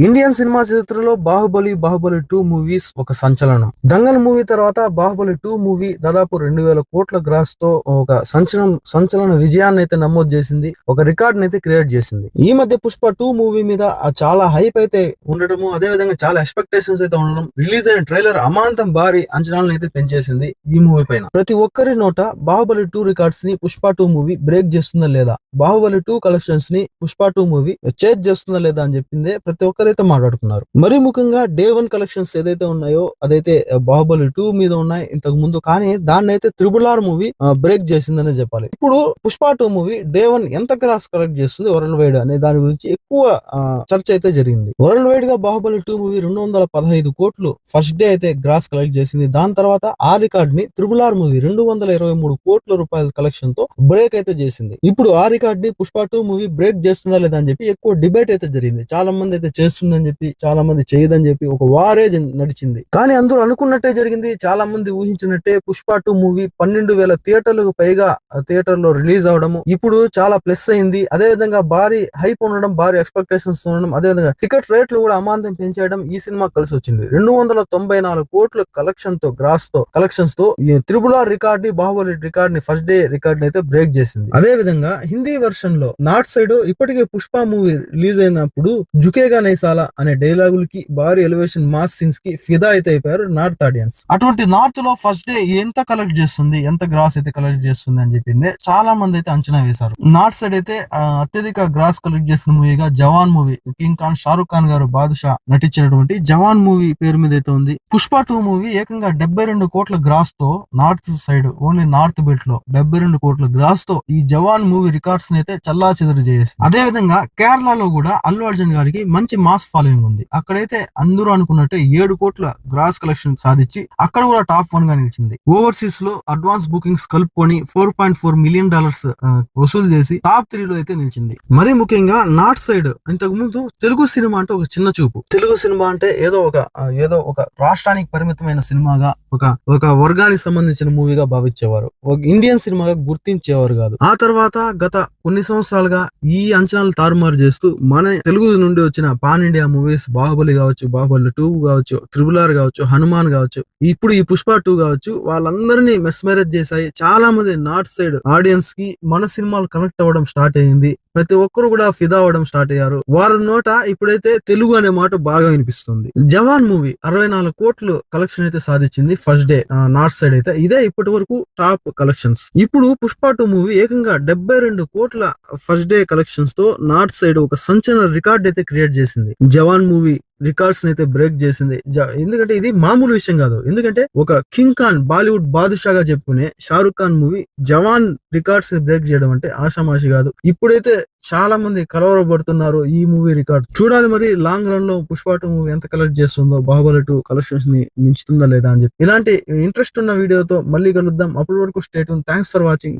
Indian cinema చరిత్రలో Baahubali 2 movies ఒక సంచలనం. దంగల్ మూవీ తర్వాత బాహుబలి 2 మూవీ దాదాపు 2000 కోట్ల గ్రాస్ తో ఒక సంచలన విజయాన్ని అయితే నమోదు చేసింది. ఒక రికార్డ్ అయితే క్రియేట్ చేసింది. ఈ మధ్య పుష్ప 2 మూవీ మీద చాలా హైప్ అయితే ఉండడము, అదే విధంగా చాలా ఎక్స్పెక్టేషన్స్ అయితే ఉండడం, రిలీజ్ అయిన ట్రైలర్ అమాంతం భారీ అంచనాలను అయితే పెంచేసింది ఈ మూవీ పైన. ప్రతి ఒక్కరి నోట బాహుబలి 2 రికార్డ్స్ ని పుష్ప 2 మూవీ బ్రేక్ చేస్తుందా లేదా, బాహుబలి 2 కలెక్షన్స్ ని పుష్ప 2 మూవీ చేజ్ చేస్తుందా లేదా అని చెప్పిందే ప్రతి ఒక్కరైతే మాట్లాడుకున్నారు. మరీ ముఖ్యంగా డే 1 కలెక్షన్స్ ఏదైతే ఉన్నాయో అదైతే బాహుబలి 2 మీద ఉన్నాయి ఇంతకు ముందు, కానీ దాన్ని అయితే RRR మూవీ బ్రేక్ చేసిందనే చెప్పాలి. ఇప్పుడు పుష్ప 2 మూవీ డే 1 ఎంత గ్రాస్ కలెక్ట్ చేస్తుంది వరల్డ్ వైడ్ అనే దాని గురించి ఎక్కువ చర్చ అయితే జరిగింది. వరల్డ్ వైడ్ గా బాహుబలి 2 మూవీ 215 కోట్లు ఫస్ట్ డే అయితే గ్రాస్ కలెక్ట్ చేసింది. దాని తర్వాత ఆ రికార్డ్ ని RRR మూవీ 223 కోట్ల రూపాయల కలెక్షన్ తో బ్రేక్ అయితే చేసింది. ఇప్పుడు ఆ రికార్డ్ ని పుష్ప 2 మూవీ బ్రేక్ చేస్తుందా లేదా అని చెప్పి ఎక్కువ డిబేట్ అయితే జరిగింది. చాలా మంది అయితే చేస్తుందని చెప్పి, చాలా మంది చేయదని చెప్పి ఒక వారే నడిచింది. కానీ అందరూ అనుకున్నట్టే జరిగింది. చాలా మంది ఊహించినట్టే పుష్ప 2 మూవీ 12,000 థియేటర్లకు పైగా థియేటర్ లో రిలీజ్ అవడము ఇప్పుడు చాలా ప్లస్ అయింది. అదే విధంగా భారీ హైప్ ఉండడం, భారీ ఎక్స్పెక్టేషన్స్ ఉండడం, అదే విధంగా టికెట్ రేట్లు కూడా అమాంతం పెంచేయడం ఈ సినిమా కలిసి వచ్చింది. 294 కోట్ల కలెక్షన్ తో కలెక్షన్స్ తో ఈ RRR రికార్డ్ ని, బాహుబలి రికార్డ్ ని, ఫస్ట్ డే రికార్డ్ ని అయితే బ్రేక్ చేసింది. అదే విధంగా హిందీ వెర్షన్ లో నార్త్ సైడ్ ఇప్పటికే పుష్ప మూవీ రిలీజ్ అయినప్పుడు జుకేగా నైసాలా అనే డైలాగులకి, భారీ ఎలివేషన్ మాస్ సీన్స్ కి ఫిదా అయితే అయిపోయారు నార్త్ ఆడియన్స్. అటువంటి నార్త్ లో ఫస్ట్ డే ఎంత కలెక్ట్ చేస్తుంది, ఎంత గ్రాస్ అయితే కలెక్ట్ చేస్తుంది అని చెప్పింది చాలా మంది అయితే అంచనా వేశారు. నార్త్ సైడ్ అయితే అత్యధిక గ్రాస్ కలెక్ట్ చేసిన మూవీగా జవాన్ మూవీ, కింగ్ ఖాన్ షారుఖ్ ఖాన్ గారు బాదుషా నటించినటువంటి జవాన్ మూవీ పేరు మీద అయితే ఉంది. పుష్ప 2 మూవీ ఏకంగా 72 కోట్ల గ్రాస్ తో north side, only north belt లో 72 కోట్ల గ్రాస్ తో ఈ జవాన్ మూవీ రికార్డ్స్ అయితే చల్లా చెదరు చేసింది. అదే విధంగా కేరళలో కూడా అల్లు అర్జున్ గారికి మంచి మాస్ ఫాలోయింగ్ ఉంది. అక్కడైతే అందరూ అనుకున్నట్టే 7 కోట్ల గ్రాస్ కలెక్షన్ సాధించి అక్కడ కూడా టాప్ 1 గా నిలిచింది. ఓవర్సీస్ లో అడ్వాన్స్ బుకింగ్స్ కలుపుకొని $4.4 మిలియన్ వసూలు చేసి టాప్ 3 లో అయితే నిలిచింది. మరీ ముఖ్యంగా నార్త్ సైడ్ ఇంతకు ముందు తెలుగు సినిమా అంటే ఒక చిన్న చూపు, తెలుగు సినిమా అంటే ఏదో ఒక రాష్ట్రానికి పరిమితమైన సినిమాగా, ఒక వర్గానికి సంబంధించిన మూవీగా భావించేవారు. ఒక ఇండియన్ సినిమాగా గుర్తించేవారు కాదు. ఆ తర్వాత గత కొన్ని సంవత్సరాలుగా ఈ అంచనాలు తారుమారు చేస్తూ మన తెలుగు నుండి వచ్చిన పాన్ ఇండియా మూవీస్, బాహుబలి కావచ్చు, బాహుబలి 2 కావచ్చు, RRR కావచ్చు, హనుమాన్ కావచ్చు, ఇప్పుడు ఈ పుష్ప 2 కావచ్చు, వాళ్ళందరినీ మెస్మరైజ్ చేశాయి. చాలా మంది నార్త్ సైడ్ ఆడియన్స్ కి మన సినిమాలు కనెక్ట్ అవ్వడం స్టార్ట్ అయ్యింది. ప్రతి ఒక్కరు కూడా ఫిదా అవ్వడం స్టార్ట్ అయ్యారు. వారి నోట ఇప్పుడైతే తెలుగు అనే మాట బాగా వినిపిస్తుంది. జవాన్ మూవీ 64 కోట్లు కలెక్షన్ అయితే సాధించింది ఫస్ట్ డే నార్త్ సైడ్ అయితే. ఇదే ఇప్పటి వరకు టాప్ కలెక్షన్స్. ఇప్పుడు పుష్ప 2 మూవీ ఏకంగా 72 కోట్ల ఫస్ట్ డే కలెక్షన్స్ తో నార్త్ సైడ్ ఒక సంచలన రికార్డ్ అయితే క్రియేట్ చేసింది. జవాన్ మూవీ రికార్డ్స్ అయితే బ్రేక్ చేసింది. ఎందుకంటే ఇది మామూలు విషయం కాదు. ఎందుకంటే ఒక కింగ్ ఖాన్, బాలీవుడ్ బాదుషాగా చెప్పుకునే షారుఖ్ ఖాన్ మూవీ జవాన్ రికార్డ్స్ ని బ్రేక్ చేయడం అంటే ఆషామాషి కాదు. ఇప్పుడైతే చాలా మంది కలవరపడుతున్నారు ఈ మూవీ రికార్డ్. చూడాలి మరి లాంగ్ రన్ లో పుష్ప 2 మూవీ ఎంత కలెక్ట్ చేస్తుందో, బాహుబలి 2 కలెక్షన్స్ ని మించుతుందా లేదా అని చెప్పి. ఇలాంటి ఇంట్రెస్ట్ ఉన్న వీడియోతో మళ్ళీ కలుద్దాం. అప్పటి వరకు stay tune. Thanks for watching.